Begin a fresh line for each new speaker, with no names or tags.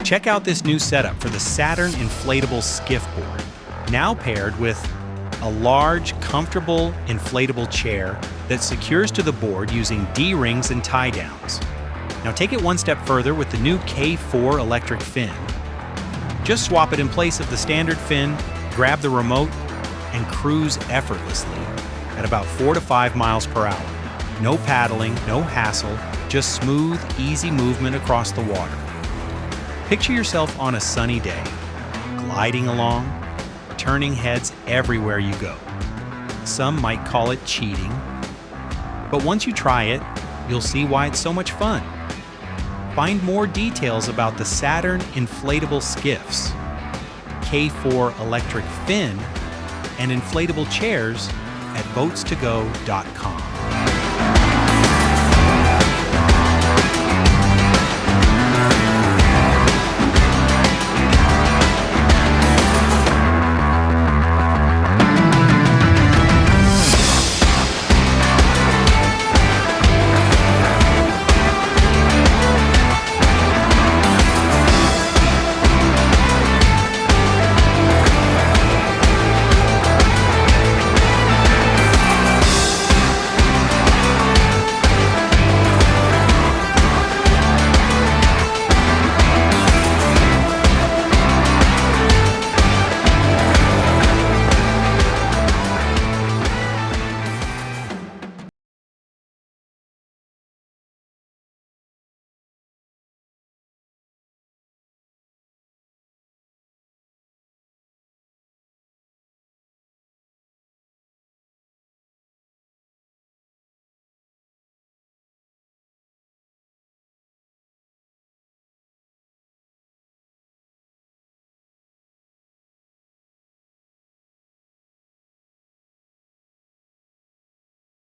Check out this new setup for the Saturn Inflatable Skiff board, now paired with a large, comfortable, inflatable chair that secures to the board using D-rings and tie-downs. Now take it one step further with the new K4 electric fin. Just swap it in place of the standard fin, grab the remote, and cruise effortlessly at about 4 to 5 miles per hour. No paddling, no hassle, just smooth, easy movement across the water. Picture yourself on a sunny day, gliding along, turning heads everywhere you go. Some might call it cheating, but once you try it, you'll see why it's so much fun. Find more details about the Saturn Inflatable Skiffs, K4 electric fin, and inflatable chairs at boats2go.com.